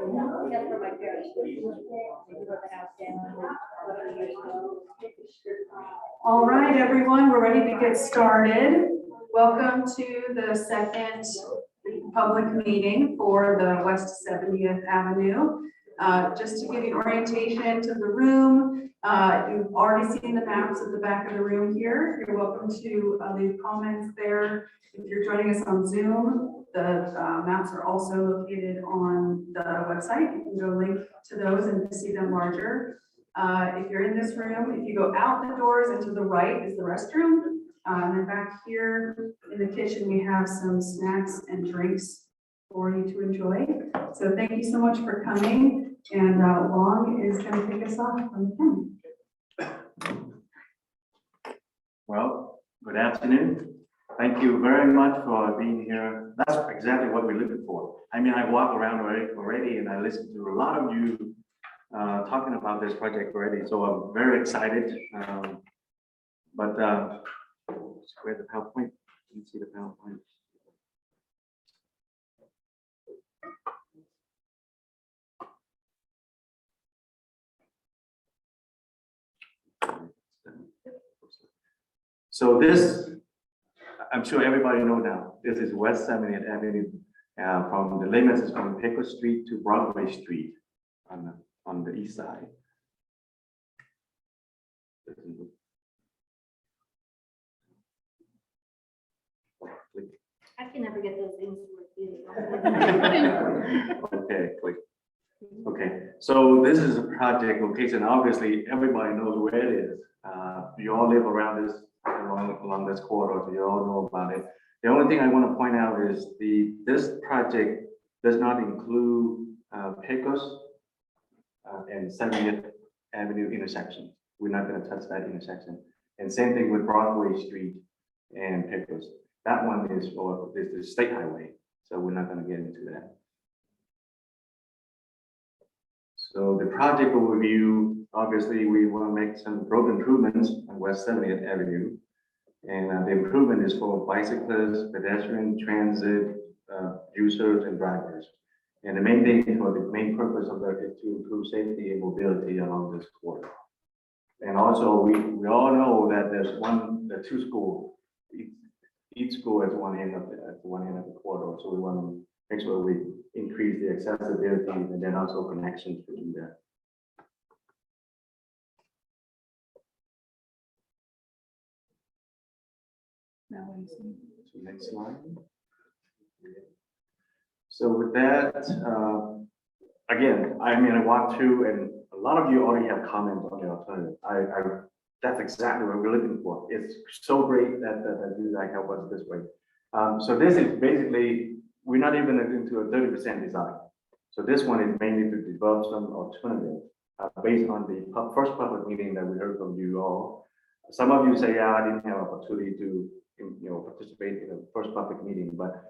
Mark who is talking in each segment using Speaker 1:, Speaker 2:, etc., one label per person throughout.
Speaker 1: for my parents.
Speaker 2: All right, everyone, we're ready to get started. Welcome to the second public meeting for the West 70th Avenue. Just to give you orientation to the room, you've already seen the maps at the back of the room here. You're welcome to leave comments there. If you're joining us on Zoom, the maps are also located on the website. You can go link to those and see them larger. If you're in this room, if you go out the doors and to the right is the restroom. And then back here in the kitchen, we have some snacks and drinks for you to enjoy. So thank you so much for coming. And Long is going to take us off from the pen.
Speaker 3: Well, good afternoon. Thank you very much for being here. That's exactly what we're looking for. I mean, I walk around already and I listen to a lot of you talking about this project already. So I'm very excited. Where's the PowerPoint? You can see the PowerPoint. So this, I'm sure everybody know now, this is West 70th Avenue. From the limits is from Pecos Street to Broadway Street on the east side.
Speaker 1: I can never get those things to work either.
Speaker 3: Okay, click. Okay, so this is a project location. Obviously, everybody knows where it is. You all live around this, along this corridor, so you all know about it. The only thing I want to point out is this project does not include Pecos and 70th Avenue intersection. We're not going to touch that intersection. And same thing with Broadway Street and Pecos. That one is for the state highway, so we're not going to get into that. So the project overview, obviously, we want to make some road improvements on West 70th Avenue. And the improvement is for bicyclists, pedestrian, transit users, and drivers. And the main thing for the main purpose of that is to improve safety and mobility along this corridor. And also, we all know that there are two schools. Each school has one end of the corridor. So we want to make sure we increase the accessibility and then also connections between that. So next slide. So with that, again, I walked through and a lot of you already have comments on the alternative. That's exactly what we're looking for. It's so great that you guys help us this way. So this is basically, we're not even into a 30% design. So this one is mainly to develop some alternative based on the first public meeting that we heard from you all. Some of you say, yeah, I didn't have opportunity to participate in the first public meeting, but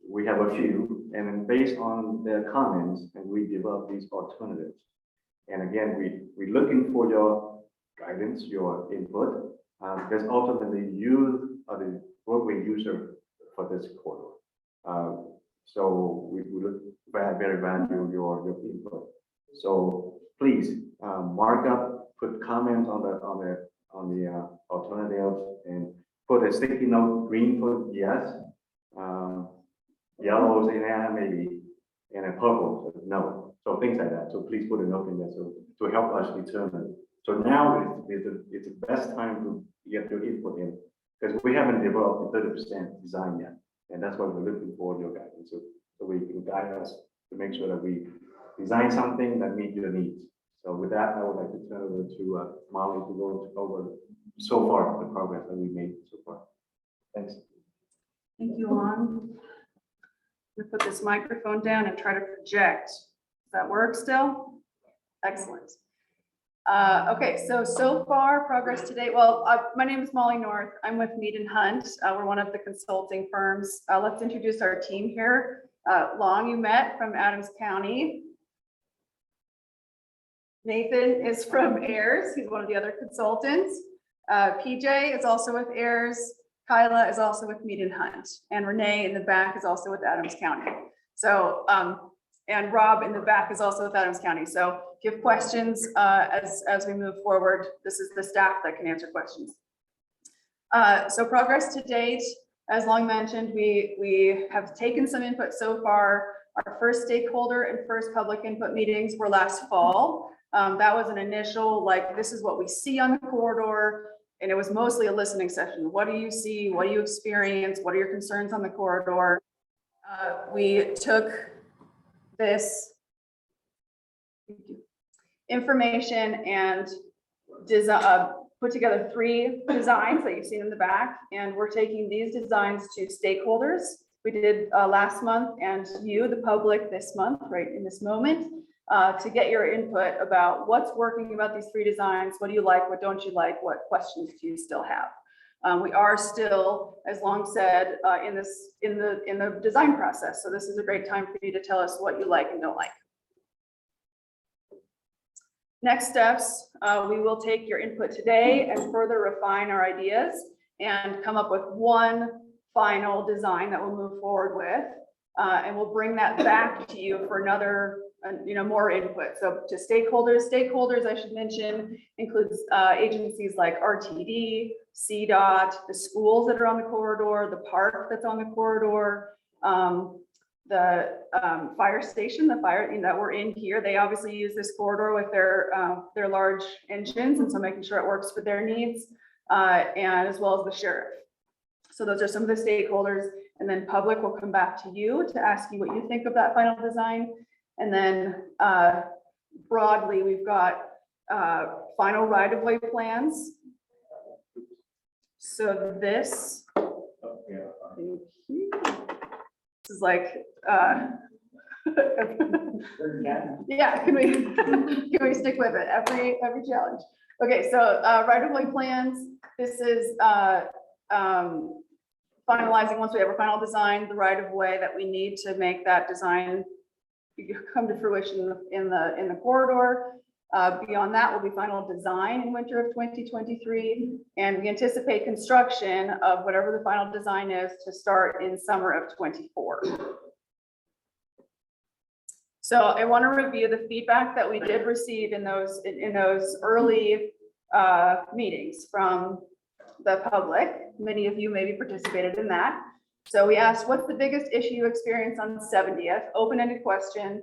Speaker 3: we have a few, and then based on their comments, and we develop these alternatives. And again, we're looking for your guidance, your input, because ultimately you are the roadway user for this corridor. So we look very value your input. So please mark up, put comments on the alternative, and put a sticky note, green for yes, yellow say yeah, maybe, and a purple so no. So things like that. So please put a note in there so to help us determine. So now it's the best time to get your input in because we haven't developed the 30% design yet, and that's what we're looking for your guidance. So we can guide us to make sure that we design something that meets your needs. So with that, I would like to turn over to Molly to go over so far the progress that we made so far. Thanks.
Speaker 2: Thank you, Lon. I'm going to put this microphone down and try to project. Does that work still? Excellent. Okay, so far progress today. Well, my name is Molly North. I'm with Mead & Hunt. We're one of the consulting firms. Let's introduce our team here. Long, you met from Adams County. Nathan is from AIRS. He's one of the other consultants. PJ is also with AIRS. Kyla is also with Mead & Hunt. And Renee in the back is also with Adams County. So,
Speaker 4: And Rob in the back is also with Adams County. So if you have questions as we move forward, this is the staff that can answer questions. So progress to date, as Long mentioned, we have taken some input so far. Our first stakeholder and first public input meetings were last fall. That was an initial, like, this is what we see on the corridor. And it was mostly a listening session. What do you see? What do you experience? What are your concerns on the corridor? We took this information and put together 3 designs that you've seen in the back, and we're taking these designs to stakeholders. We did last month, and you, the public, this month, right in this moment, to get your input about what's working about these 3 designs. What do you like? What don't you like? What questions do you still have? We are still, as Long said, in the design process. So this is a great time for you to tell us what you like and don't like. Next steps, we will take your input today and further refine our ideas and come up with one final design that we'll move forward with. And we'll bring that back to you for another, more input. So to stakeholders, I should mention, includes agencies like RTD, CDOT, the schools that are on the corridor, the park that's on the corridor, the fire station, that we're in here. They obviously use this corridor with their large engines, and so making sure it works for their needs, and as well as the sheriff. So those are some of the stakeholders, and then public will come back to you to ask you what you think of that final design. And then broadly, we've got final right-of-way plans. So this is like, yeah, can we stick with it every challenge? Okay, so right-of-way plans. This is finalizing, once we have a final design, the right-of-way that we need to make that design come to fruition in the corridor. Beyond that will be final design in winter of 2023, and we anticipate construction of whatever the final design is to start in summer of 24. So I want to review the feedback that we did receive in those early meetings from the public. Many of you maybe participated in that. So we asked, what's the biggest issue you experience on 70th? Open-ended question.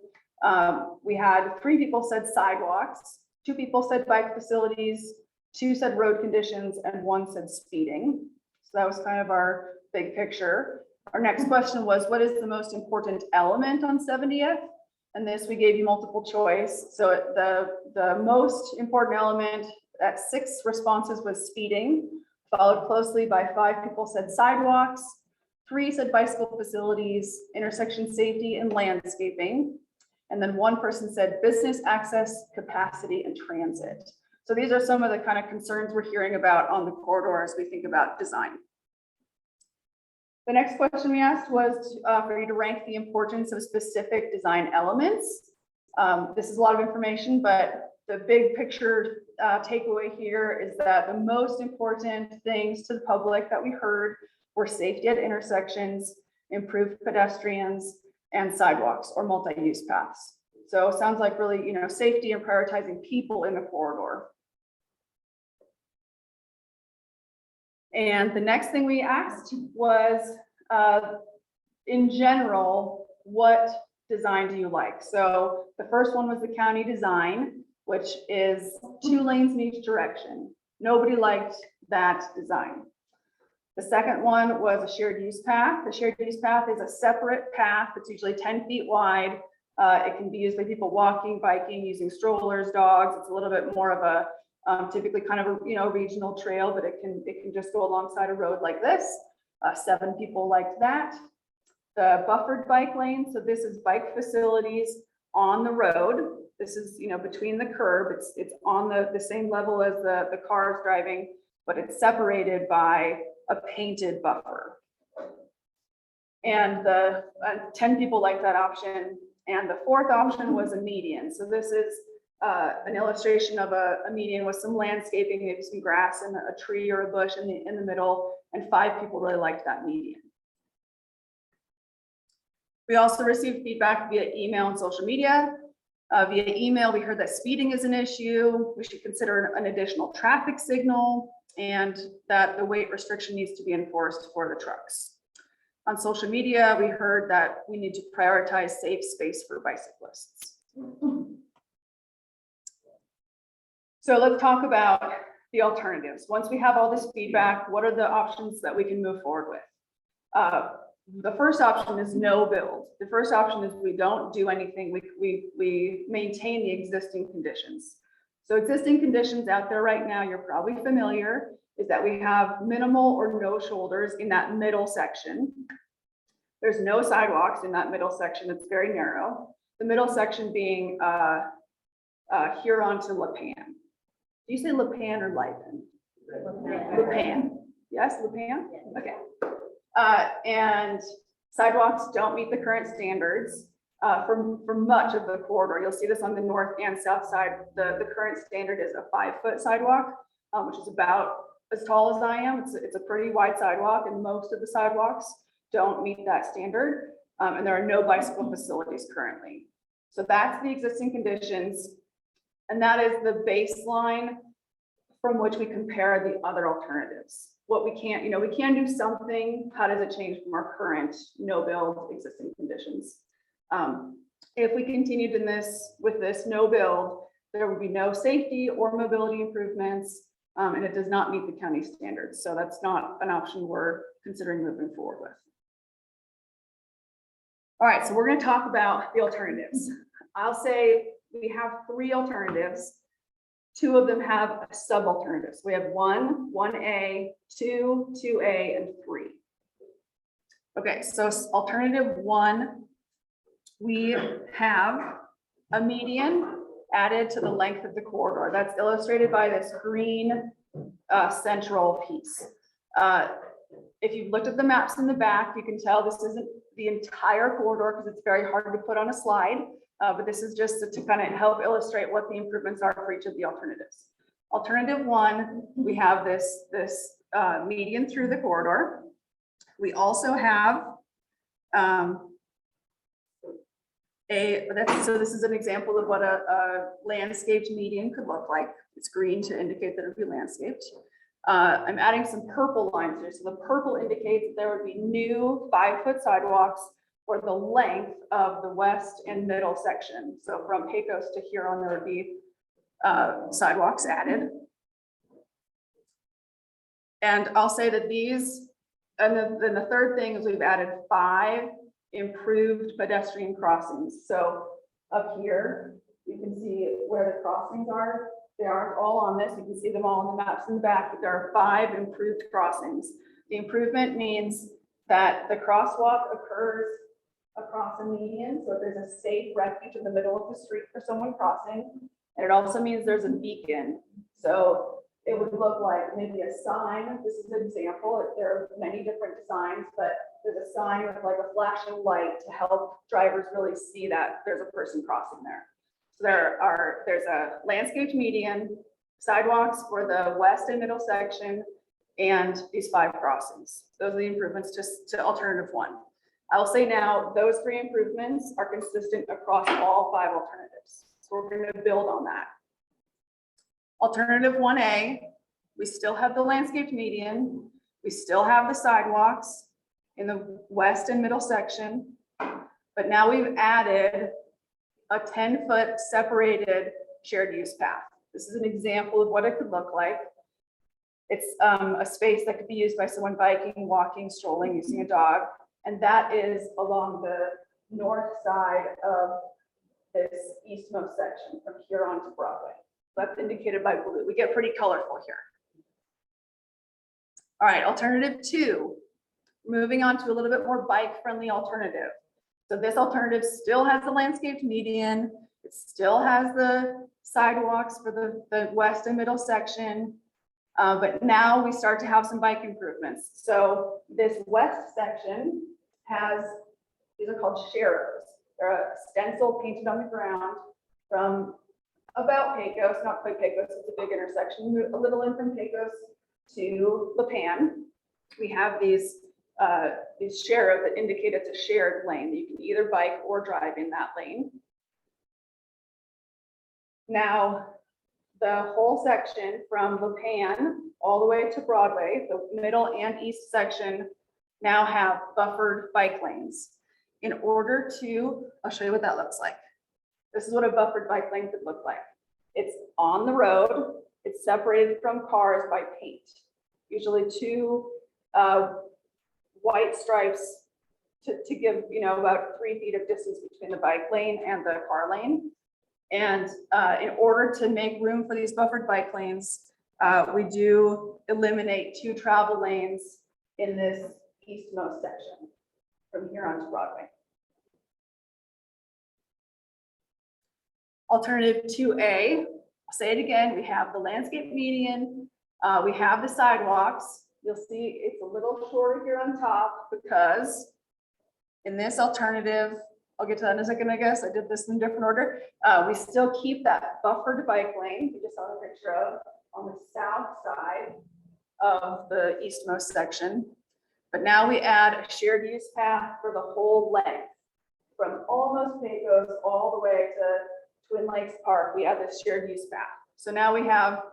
Speaker 4: We had 3 people said sidewalks, 2 people said bike facilities, 2 said road conditions, and 1 said speeding. So that was kind of our big picture. Our next question was, what is the most important element on 70th? And this, we gave you multiple choice. So the most important element at 6 responses was speeding, followed closely by 5 people said sidewalks, 3 said bicycle facilities, intersection safety, and landscaping. And then 1 person said business access, capacity, and transit. So these are some of the kind of concerns we're hearing about on the corridor as we think about design. The next question we asked was for you to rank the importance of specific design elements. This is a lot of information, but the big picture takeaway here is that the most important things to the public that we heard were safety at intersections, improved pedestrians, and sidewalks or multi-use paths. So it sounds like really, safety and prioritizing people in the corridor. And the next thing we asked was, in general, what design do you like? So the first one was the county design, which is 2 lanes in each direction. Nobody liked that design. The second one was a shared use path. The shared use path is a separate path that's usually 10 feet wide. It can be used by people walking, biking, using strollers, dogs. It's a little bit more of a typically kind of a regional trail, but it can just go alongside a road like this. 7 people liked that. The buffered bike lane. So this is bike facilities on the road. This is between the curb. It's on the same level as the cars driving, but it's separated by a painted buffer. And the 10 people liked that option. And the 4th option was a median. So this is an illustration of a median with some landscaping, maybe some grass and a tree or a bush in the middle. And 5 people really liked that median. We also received feedback via email and social media. Via email, we heard that speeding is an issue. We should consider an additional traffic signal and that the weight restriction needs to be enforced for the trucks. On social media, we heard that we need to prioritize safe space for bicyclists. So let's talk about the alternatives. Once we have all this feedback, what are the options that we can move forward with? The first option is no build. The first option is we don't do anything. We maintain the existing conditions. So existing conditions out there right now, you're probably familiar, is that we have minimal or no shoulders in that middle section. There's no sidewalks in that middle section. It's very narrow. The middle section being Huron to Lipan. Do you say Lipan or Lipan? Lipan. Yes, Lipan? Okay. And sidewalks don't meet the current standards for much of the corridor. You'll see this on the north and south side. The current standard is a 5-foot sidewalk, which is about as tall as I am. It's a pretty wide sidewalk, and most of the sidewalks don't meet that standard. And there are no bicycle facilities currently. So that's the existing conditions. And that is the baseline from which we compare the other alternatives. What we can't, we can do something. How does it change from our current no build existing conditions? If we continued with this no build, there would be no safety or mobility improvements, and it does not meet the county standards. So that's not an option we're considering moving forward with. All right, so we're going to talk about the alternatives. I'll say we have 3 alternatives. 2 of them have a sub-alternatives. We have 1, 1A, 2, 2A, and 3. Okay, so alternative 1, we have a median added to the length of the corridor. That's illustrated by this green central piece. If you've looked at the maps in the back, you can tell this isn't the entire corridor because it's very hard to put on a slide. But this is just to kind of help illustrate what the improvements are for each of the alternatives. Alternative 1, we have this median through the corridor. We also have so this is an example of what a landscaped median could look like. It's green to indicate that it would be landscaped. I'm adding some purple lines here. So the purple indicates that there would be new 5-foot sidewalks for the length of the west and middle section. So from Pecos to Huron, there would be sidewalks added. And I'll say that these, and then the third thing is we've added 5 improved pedestrian crossings. So up here, you can see where the crossings are. They aren't all on this. You can see them all on the maps in the back, but there are 5 improved crossings. The improvement means that the crosswalk occurs across a median, so there's a safe refuge in the middle of the street for someone crossing. And it also means there's a beacon. So it would look like maybe a sign. This is an example. There are many different designs, but there's a sign with like a flashing light to help drivers really see that there's a person crossing there. So there's a landscaped median, sidewalks for the west and middle section, and these 5 crossings. Those are the improvements to alternative 1. I'll say now, those 3 improvements are consistent across all 5 alternatives. So we're going to build on that. Alternative 1A, we still have the landscaped median. We still have the sidewalks in the west and middle section, but now we've added a 10-foot separated shared use path. This is an example of what it could look like. It's a space that could be used by someone biking, walking, strolling, using a dog. And that is along the north side of this eastmost section from Huron to Broadway. That's indicated by blue. We get pretty colorful here. All right, alternative 2, moving on to a little bit more bike-friendly alternative. So this alternative still has the landscaped median. It still has the sidewalks for the west and middle section. But now we start to have some bike improvements. So this west section has, these are called sharrows. They're a stencil painted on the ground from about Pecos, not quite Pecos, it's a big intersection, a little in from Pecos to Lipan. We have these these share that indicate it's a shared lane. You can either bike or drive in that lane. Now, the whole section from Lipan all the way to Broadway, the middle and east section now have buffered bike lanes. In order to, I'll show you what that looks like. This is what a buffered bike lane could look like. It's on the road. It's separated from cars by paint. Usually two white stripes to give, about 3 feet of distance between the bike lane and the car lane. And in order to make room for these buffered bike lanes, we do eliminate 2 travel lanes in this eastmost section from here on to Broadway. Alternative 2A, I'll say it again, we have the landscape median, we have the sidewalks. You'll see it's a little shorter here on top because in this alternative, I'll get to that in a second, I guess. I did this in a different order. We still keep that buffered bike lane, we just saw a picture of, on the south side of the eastmost section. But now we add a shared use path for the whole length, from almost Pecos all the way to Twin Lakes Park. We add this shared use path. So now we have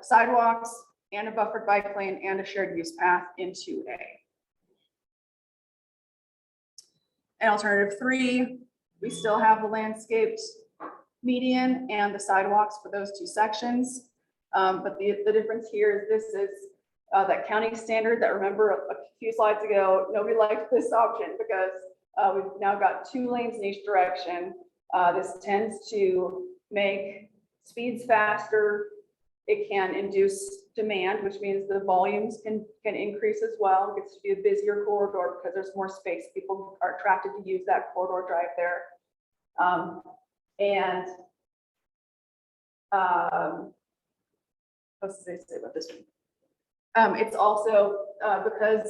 Speaker 4: sidewalks and a buffered bike lane and a shared use path in 2A. And alternative 3, we still have the landscaped median and the sidewalks for those 2 sections. But the difference here is this is that county standard that, remember a few slides ago, nobody liked this option because we've now got 2 lanes in each direction. This tends to make speeds faster. It can induce demand, which means the volumes can increase as well. It gets to be a busier corridor because there's more space. People are attracted to use that corridor drive there. What's to say about this one? It's also because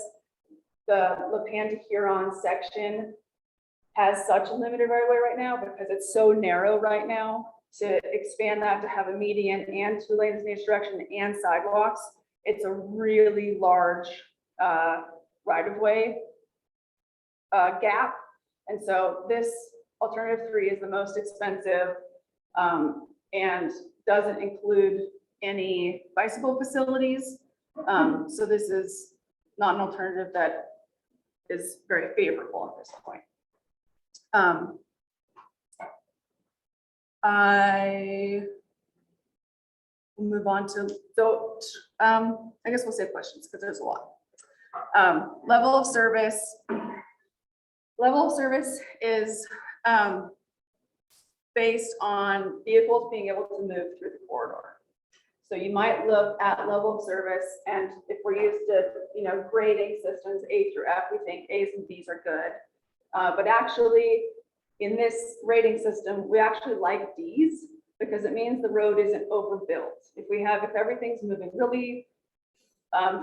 Speaker 4: the Lipan to Huron section has such a limited right of way right now because it's so narrow right now. To expand that to have a median and 2 lanes in each direction and sidewalks, it's a really large right of way gap. And so this alternative 3 is the most expensive and doesn't include any bicycle facilities. So this is not an alternative that is very favorable at this point. I will move on to, so I guess we'll save questions because there's a lot. Level of service. Level of service is based on vehicles being able to move through the corridor. So you might look at level of service, and if we're used to, grading systems A through F, we think A's and B's are good. But actually, in this rating system, we actually like D's because it means the road isn't overbuilt. If everything's moving really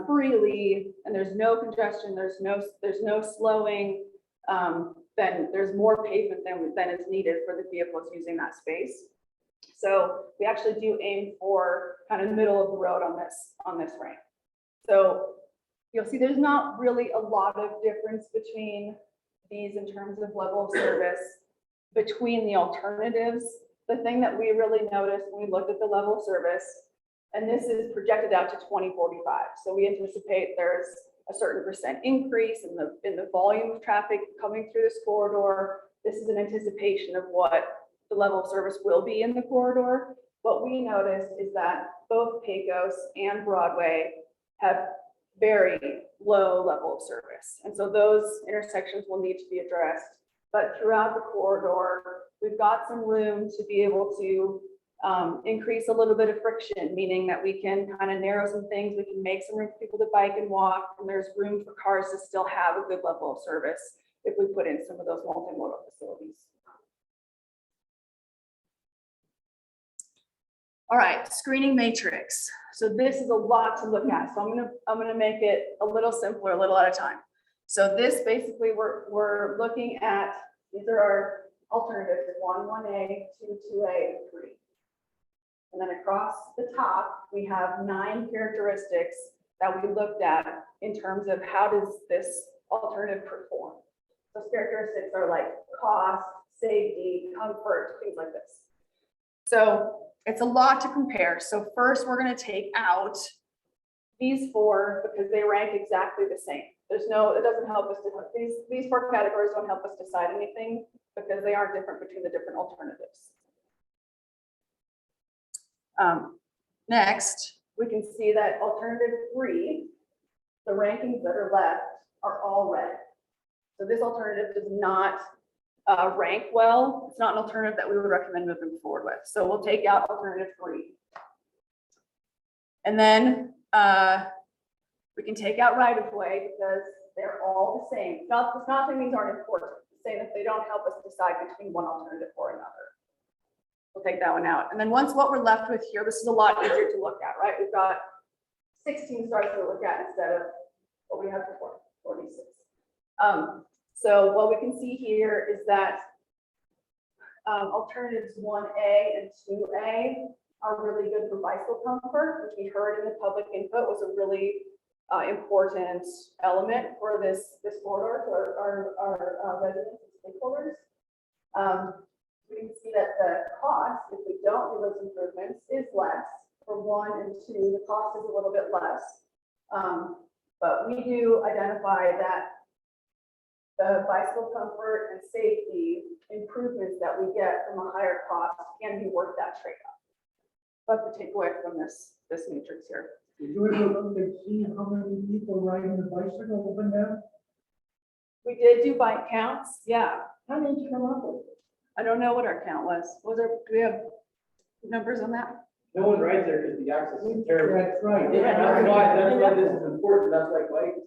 Speaker 4: freely and there's no congestion, there's no slowing, then there's more pavement than is needed for the vehicles using that space. So we actually do aim for kind of the middle of the road on this rank. So you'll see there's not really a lot of difference between these in terms of level of service between the alternatives. The thing that we really noticed when we looked at the level of service, and this is projected out to 2045. So we anticipate there's a certain % increase in the volume of traffic coming through this corridor. This is an anticipation of what the level of service will be in the corridor. What we noticed is that both Pecos and Broadway have very low level of service. And so those intersections will need to be addressed. But throughout the corridor, we've got some room to be able to increase a little bit of friction, meaning that we can kind of narrow some things. We can make some room for people to bike and walk, and there's room for cars to still have a good level of service if we put in some of those multimodal facilities. All right, screening matrix. So this is a lot to look at. So I'm gonna make it a little simpler, a little at a time. So this basically we're looking at, these are our alternatives, 1, 1A, 2, 2A, and 3. And then across the top, we have 9 characteristics that we looked at in terms of how does this alternative perform. Those characteristics are like cost, safety, comfort, things like this. So it's a lot to compare. So first, we're going to take out these four because they rank exactly the same. There's no, it doesn't help us to, these four categories don't help us decide anything because they aren't different between the different alternatives. Next, we can see that alternative 3, the rankings that are left are all red. So this alternative does not rank well. It's not an alternative that we would recommend moving forward with. So we'll take out alternative 3. And then we can take out right of way because they're all the same. It's not saying these aren't important. It's saying that they don't help us decide between one alternative or another. We'll take that one out. And then once what we're left with here, this is a lot easier to look at, right? We've got 16 stars to look at instead of what we have before, 46. So what we can see here is that alternatives 1A and 2A are really good for bicycle comfort, which we heard in the public input was a really important element for this corridor for our residents and stakeholders. We can see that the cost, if we don't do those improvements, is less. For 1 and 2, the cost is a little bit less. But we do identify that the bicycle comfort and safety improvements that we get from a higher cost can be worth that trade-off. That's the takeaway from this matrix here.
Speaker 5: Did you ever look and see how many people riding the bicycle up and down?
Speaker 4: We did do bike counts, yeah.
Speaker 5: How many did you come up with?
Speaker 4: I don't know what our count was. Was there, do we have numbers on that?
Speaker 6: No one rides there because the access is terrible.
Speaker 5: That's right.
Speaker 6: That's why this is important, that's like bikes.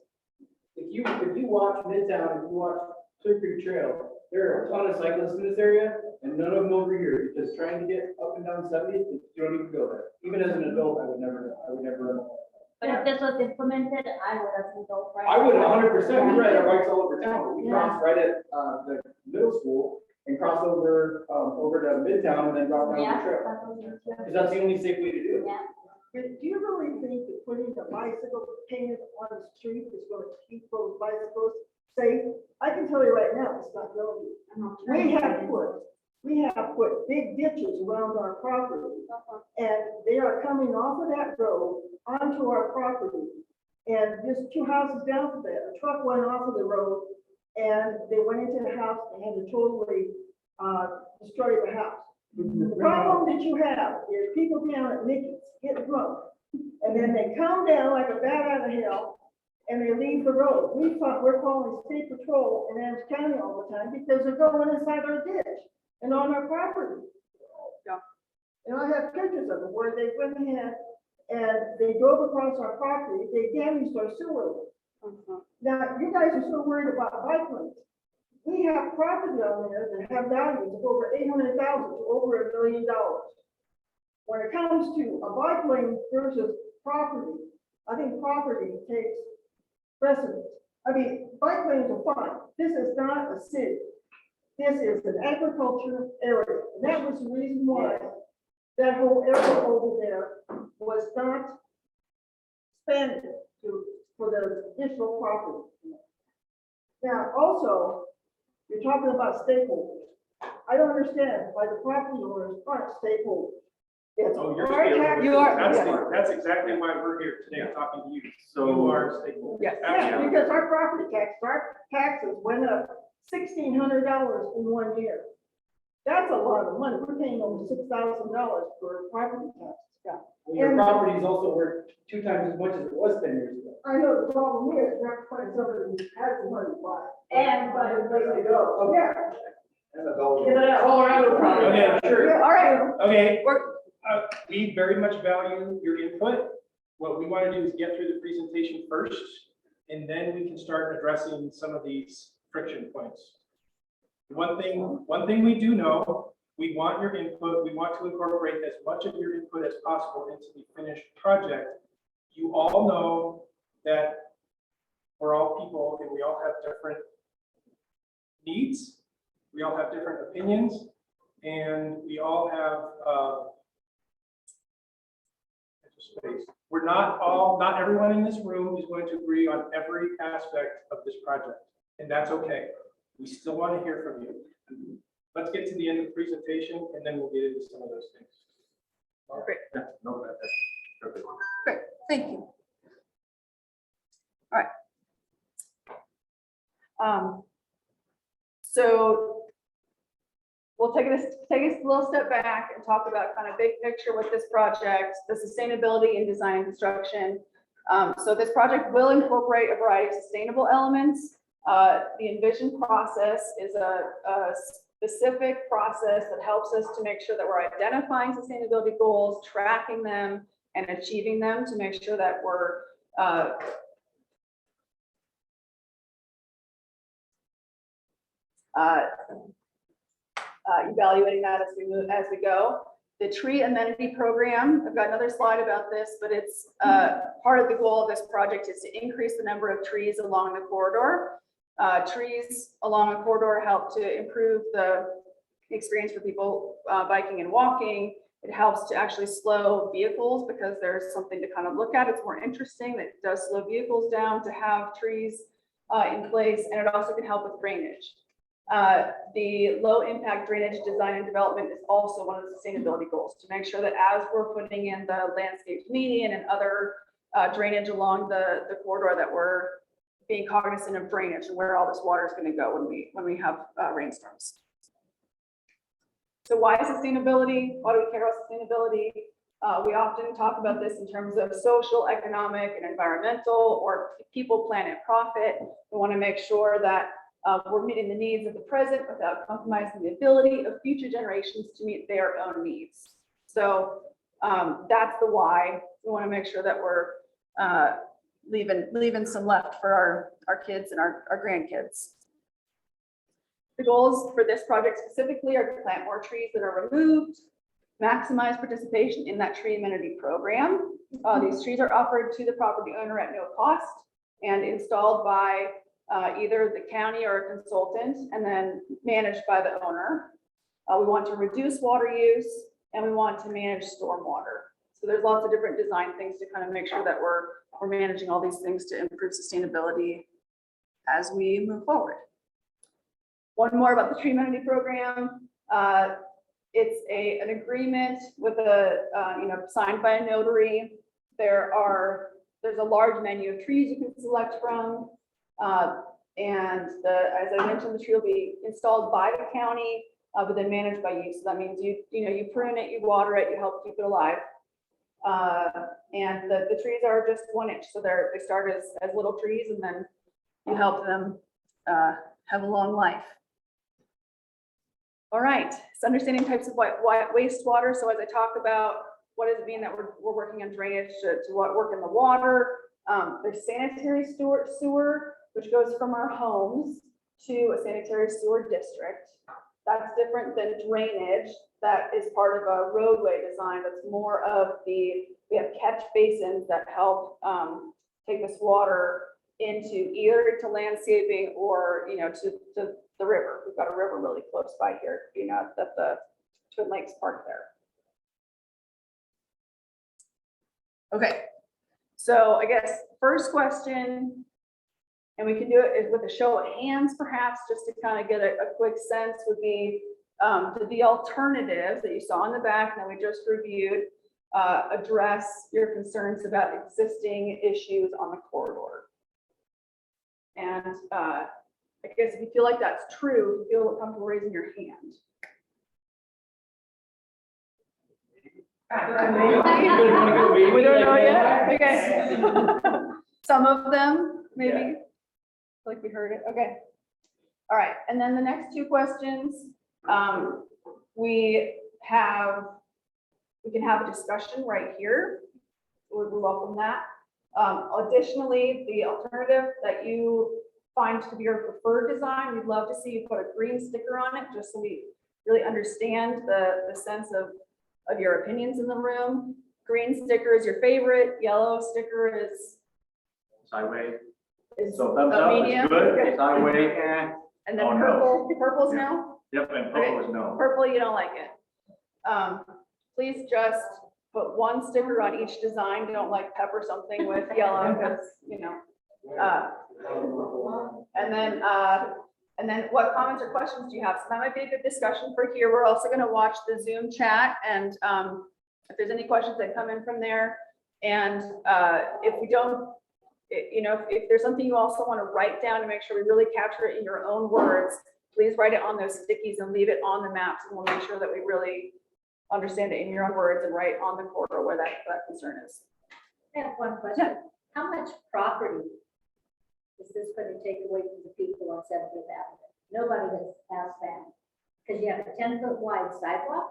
Speaker 6: If you watch Midtown, if you watch Clear Creek Trail, there are a ton of cyclists in this area and none of them over here because trying to get up and down 70, you don't even go there. Even as an adult, I would never.
Speaker 1: But if this was implemented, I would have go right.
Speaker 6: I would 100%, we ride our bikes all over town, but we cross right at the middle school and cross over to Midtown and then drop down the trail. Because that's the only safe way to do it.
Speaker 1: Yeah.
Speaker 5: Do you really think that putting the bicycle painted on the street is going to keep those bicycles safe? I can tell you right now, it's not going to. We have put big ditches around our property, and they are coming off of that road onto our property. And just 2 houses down from there, a truck went off of the road, and they went into the house and had to totally destroy the house. The problem that you have is people down at Mickey's get drunk, and then they come down like a bat out of hell, and they leave the road. We're calling state patrol in Adams County all the time because they're going inside our ditch and on our property.
Speaker 4: Yeah.
Speaker 5: And I have pictures of it where they went ahead and they drove across our property, they damaged our sewer. Now, you guys are so worried about bike lanes. We have property on there that have values of over 800,000 to over $1 million. When it comes to a bike lane versus property, I think property takes precedence. I mean, bike lanes are fine. This is not a city. This is an agriculture area. And that was the reason why that whole area over there was not expanded for the additional property. Now, also, you're talking about stakeholders. I don't understand why the property owners aren't stakeholders. It's
Speaker 7: Oh, you're
Speaker 5: our
Speaker 7: stakeholders.
Speaker 5: tax-
Speaker 4: You are,
Speaker 7: That's,
Speaker 4: yes.
Speaker 7: that's exactly why we're here today, talking to you.
Speaker 3: So-
Speaker 7: You are stakeholders.
Speaker 4: Yes.
Speaker 5: Yeah,
Speaker 7: Absolutely.
Speaker 5: because our taxes went up $1,600 in 1 year. That's a lot of money. We're paying over $6,000 for property tax.
Speaker 6: Well, your property is also worth 2 times as much as it was 10 years ago.
Speaker 5: I know the problem is, we have to find somebody who has the money to buy.
Speaker 1: And
Speaker 5: But it's ready to go. Yeah.
Speaker 6: And the dollars.
Speaker 5: Give it out.
Speaker 6: Colorado property.
Speaker 7: Okay, sure.
Speaker 5: Yeah.
Speaker 4: All right.
Speaker 7: Okay,
Speaker 4: We're,
Speaker 7: we very much value your input. What we want to do is get through the presentation first, and then we can start addressing some of these friction points. One thing we do know, we want your input. We want to incorporate as much of your input as possible into the finished project. You all know that we're all people and we all have different needs. We all have different opinions, and we all have space. Not everyone in this room is going to agree on every aspect of this project, and that's okay. We still want to hear from you. Let's get to the end of the presentation, and then we'll get into some of those things.
Speaker 4: Great.
Speaker 3: Yeah, no, that's perfect.
Speaker 4: Great, thank you. All right. So we'll take a little step back and talk about kind of big picture with this project, the sustainability in design and construction. So this project will incorporate a variety of sustainable elements. The envision process is a specific process that helps us to make sure that we're identifying sustainability goals, tracking them, and achieving them to make sure that we're evaluating that as we go. The tree amenity program, I've got another slide about this, but it's part of the goal of this project is to increase the number of trees along the corridor. Trees along a corridor help to improve the experience for people biking and walking. It helps to actually slow vehicles because there's something to kind of look at. It's more interesting. It does slow vehicles down to have trees in place, and it also can help with drainage. The low impact drainage design and development is also one of the sustainability goals, to make sure that as we're putting in the landscape median and other drainage along the corridor, that we're being cognizant of drainage and where all this water is going to go when we have rainstorms. So why sustainability? Why do we care about sustainability? We often talk about this in terms of social, economic, and environmental, or people, planet, profit. We want to make sure that we're meeting the needs of the present without compromising the ability of future generations to meet their own needs. So that's the why. We want to make sure that we're leaving some left for our kids and our grandkids. The goals for this project specifically are to plant more trees that are removed, maximize participation in that tree amenity program. These trees are offered to the property owner at no cost and installed by either the county or a consultant, and then managed by the owner. We want to reduce water use, and we want to manage stormwater. So there's lots of different design things to kind of make sure that we're managing all these things to improve sustainability as we move forward. One more about the tree amenity program. It's an agreement with signed by a notary. There's a large menu of trees you can select from. As I mentioned, the tree will be installed by the county, but then managed by you. So that means you prune it, you water it, you help keep it alive. And the trees are just 1 inch. So they start as little trees, and then you help them have a long life. All right, so understanding types of wastewater. So as I talk about what does it mean that we're working on drainage to work in the water, there's sanitary sewer, which goes from our homes to a sanitary sewer district. That's different than drainage. That is part of a roadway design. That's more of we have catch basins that help take this water either into landscaping or, to the river. We've got a river really close by here, at the Twin Lakes Park there. Okay, so I guess first question, and we can do it with a show of hands perhaps, just to kind of get a quick sense, would be did the alternatives that you saw in the back and that we just reviewed address your concerns about existing issues on the corridor? And I guess if you feel like that's true, if you feel comfortable raising your hand. We don't know yet. Okay. Some of them, maybe.
Speaker 7: Yeah.
Speaker 4: Like we heard it. Okay. All right. And then the next two questions, we can have a discussion right here. We welcome that. Additionally, the alternative that you find to be your preferred design, we'd love to see you put a green sticker on it, just so we really understand the sense of your opinions in the room. Green sticker is your favorite, yellow sticker is
Speaker 3: Sideways.
Speaker 4: a
Speaker 3: So thumbs up
Speaker 4: medium.
Speaker 3: is good,
Speaker 4: Okay.
Speaker 3: sideways,
Speaker 4: And then
Speaker 3: Oh, no.
Speaker 4: purple's
Speaker 3: Yeah.
Speaker 4: no?
Speaker 3: Yep, and purple is no.
Speaker 4: Purple, you don't like it. Please just put one sticker on each design, don't like pepper something with yellow, because, you know. And then what comments or questions do you have? So that might be a good discussion for here. We're also gonna watch the Zoom chat, and if there's any questions that come in from there, and if we don't, you know, if there's something you also want to write down to make sure we really capture it in your own words, please write it on those stickies and leave it on the maps, and we'll make sure that we really understand it in your own words and write on the corridor where that concern is.
Speaker 1: I have one question. How much property is this going to take away from the people on 70th Avenue? Nobody has asked that. Because you have a 10-foot wide sidewalk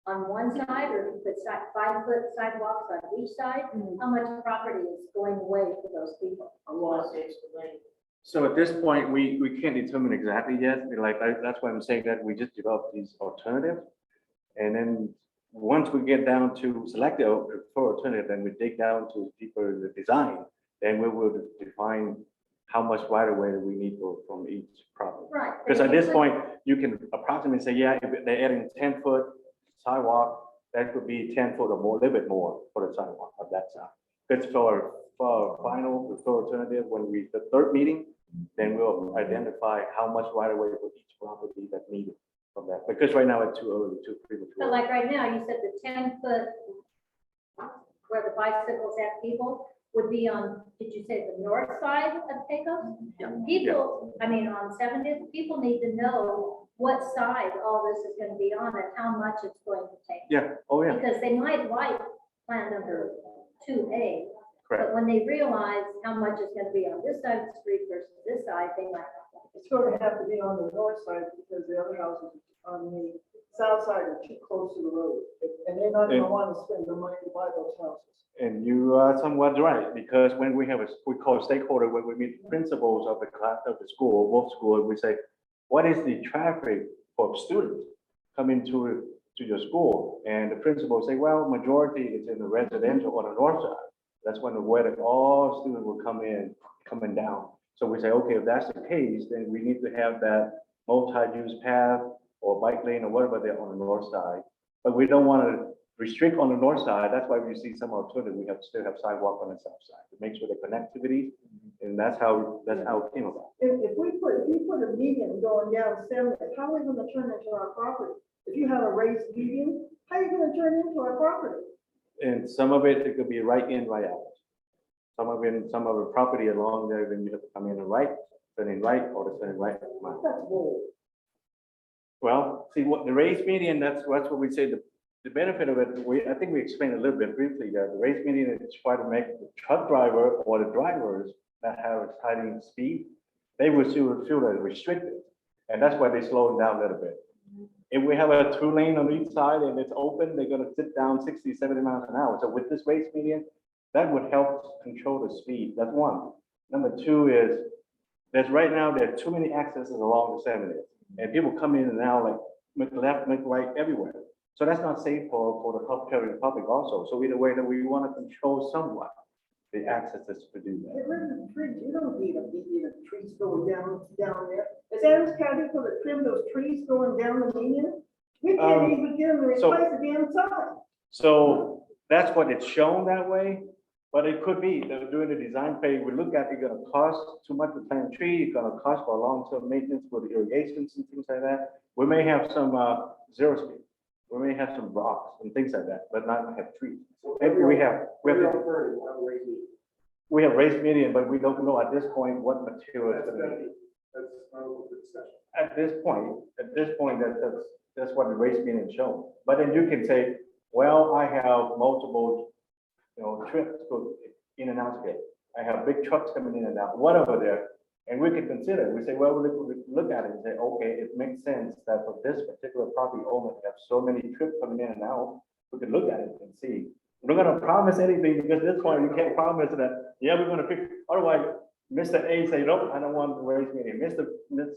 Speaker 1: on one side, or if you put 5-foot sidewalks on each side, how much property is going away for those people?
Speaker 6: A lot of things to lane.
Speaker 3: So at this point, we can't determine exactly yet. Like, that's why I'm saying that we just develop these alternatives. And then once we get down to select the preferred alternative, then we dig down to deeper the design, then we will define how much right of way that we need from each property.
Speaker 1: Right.
Speaker 3: Because at this point, you can approximately say, yeah, if they're adding 10-foot sidewalk, that could be 10 foot or more, a little bit more for the sidewalk of that side. Because for final preferred alternative, when the third meeting, then we'll identify how much right of way for each property that's needed from that. Because right now it's too early, too premature.
Speaker 1: So like right now, you said the 10-foot where the bicycles have people would be on, did you say the north side of Pecos?
Speaker 3: Yeah.
Speaker 1: People, I mean, on 70th, people need to know what side all this is going to be on and how much it's going to take.
Speaker 3: Yeah, oh yeah,
Speaker 1: Because they might like plan number 2A,
Speaker 3: correct.
Speaker 1: but when they realize how much is going to be on this side of the street versus this side, they might not like it.
Speaker 5: It's going to have to be on the north side because the other houses on the south side are too close to the road. And they're not going to want to spend the money to buy those houses.
Speaker 3: And you are somewhat right, because when we have we call stakeholder, when we meet principals of the class of the school, both schools, we say, what is the traffic for students coming to your school? And the principal say, well, majority is in the residential on the north side. That's when all students will coming down. So we say, okay, if that's the case, then we need to have that multi-use path or bike lane or whatever they're on the north side. But we don't want to restrict on the north side. That's why we see some alternative. We still have sidewalk on the south side to make sure the connectivity, and that's how it came about.
Speaker 5: If you put a median going down 70, how are we going to turn into our property? If you have a raised median, how are you going to turn into our property?
Speaker 3: And some of it could be right in, right out. Some of the property along there, then you have to come in and right, turning right, or turning right.
Speaker 5: That's bold.
Speaker 3: Well, see what the raised median, that's what we say, the benefit of it, I think we explained a little bit briefly that the raised median is try to make the truck driver or the drivers that have exciting speed, they will feel that restricted. And that's why they slow it down a little bit. If we have a 2-lane on each side and it's open, they're gonna sit down 60, 70 miles an hour. So with this raised median, that would help control the speed. That's one. Number two is, right now, there are too many accesses along the 70th. And people come in and out, like, make left, make right, everywhere. So that's not safe for the public also. So either way, that we want to control somewhat the accesses to do that.
Speaker 5: Get rid of the trees. You don't need a median of trees going down there. Is Adams County going to trim those trees going down the median? We can't even get them to replace the damn sign.
Speaker 3: So that's what it's shown that way, but it could be that during the design phase, we look at it's going to cost too much to plant a tree, it's going to cost for long-term maintenance for the irrigations and things like that. We may have some zero speed. We may have some rocks and things like that, but not have trees. Maybe we have raised median, but we don't know at this point what material it's going to be.
Speaker 7: That's not a good discussion.
Speaker 3: At this point, that's what the race median shown. But then you can say, well, I have multiple, trips go in and out here. I have big trucks coming in and out, whatever there. And we can consider, we say, well, we look at it and say, okay, it makes sense that for this particular property owner to have so many trips coming in and out, we could look at it and see. We're not gonna promise anything because at this point, we can't promise that, yeah, we're gonna fix, otherwise, Mr. A say, nope, I don't want the raise median. Ms.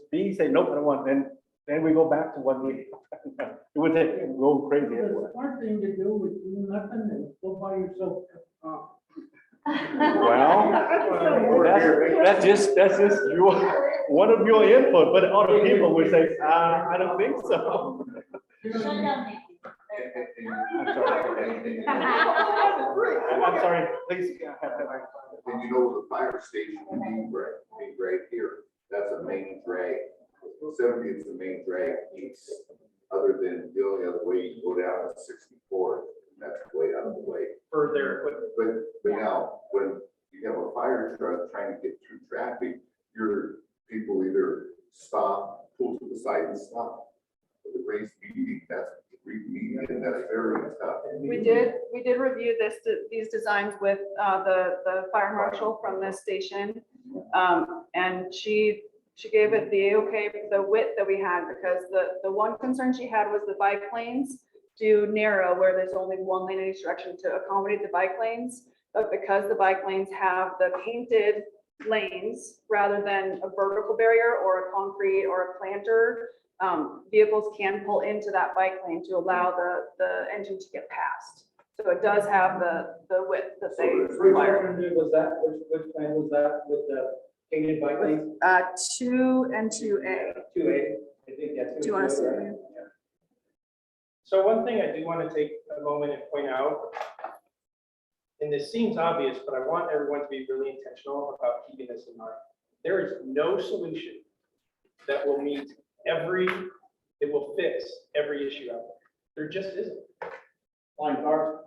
Speaker 3: B say, nope, I don't want, then we go back to what we, it would go crazy.
Speaker 8: It's a smart thing to do with do nothing and go by yourself.
Speaker 3: Well, that's just one of your input, but other people would say, I don't think so.
Speaker 1: Shut down, Nancy.
Speaker 3: I'm sorry. I'm sorry, please.
Speaker 9: And you know, the fire station being right here, that's a main drag. 70 is the main drag east, other than the only other way you go down is 64, and that's way out of the way.
Speaker 7: For their equipment.
Speaker 9: But now, when you have a fire truck trying to get through traffic, your people either stop, pull to the side and stop. But the race meeting, that's and that's very tough.
Speaker 4: We did review these designs with the fire marshal from this station. And she gave it the okay for the width that we had, because the one concern she had was the bike lanes do narrow where there's only one lane in each direction to accommodate the bike lanes. But because the bike lanes have the painted lanes rather than a vertical barrier or a concrete or a planter, vehicles can pull into that bike lane to allow the engine to get past. So it does have the width that they require.
Speaker 6: Was that, which plan was that with the painted bike lanes?
Speaker 4: 2 and 2A.
Speaker 6: 2A, I think, yeah.
Speaker 4: Do you want to see?
Speaker 7: So one thing I do want to take a moment and point out, and this seems obvious, but I want everyone to be really intentional about keeping this in mind. There is no solution that will meet it will fix every issue out there. There just isn't.
Speaker 6: Flying cars.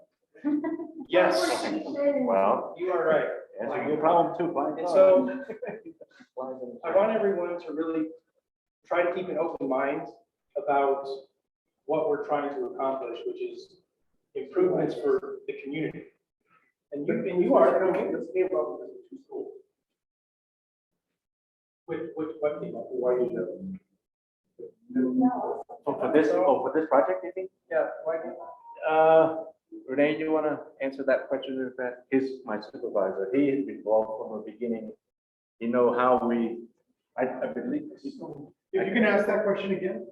Speaker 7: Yes,
Speaker 3: Well,
Speaker 7: you are right.
Speaker 3: that's a good problem too.
Speaker 7: And so I want everyone to really try to keep an open mind about what we're trying to accomplish, which is improvements for the community. And you are the community.
Speaker 6: Let's came up with the 2 schools.
Speaker 7: What came up? Why you know?
Speaker 3: So for this project, you think?
Speaker 7: Yeah, why not?
Speaker 3: Renee, you want to answer that question? Is that he's my supervisor? He is involved from the beginning. You know how I believe
Speaker 8: If you can ask that question again?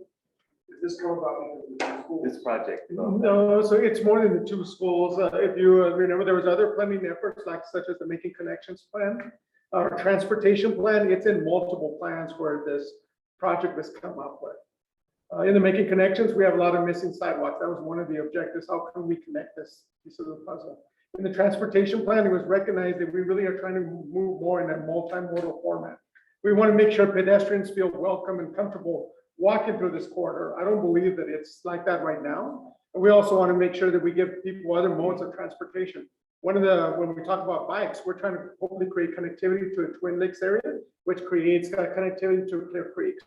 Speaker 8: Did this come about because of the two schools?
Speaker 3: this project.
Speaker 10: No, so it's more than the 2 schools. If you remember, there was other planning efforts like such as the Making Connections Plan, our transportation plan. It's in multiple plans where this project has come up with. In the Making Connections, we have a lot of missing sidewalks. That was one of the objectives. How can we connect this piece of the puzzle? In the transportation plan, it was recognized that we really are trying to move more in a multimodal format. We want to make sure pedestrians feel welcome and comfortable walking through this corridor. I don't believe that it's like that right now. And we also want to make sure that we give people other modes of transportation. When we talk about bikes, we're trying to hopefully create connectivity to a Twin Lakes area, which creates connectivity to Clear Creek.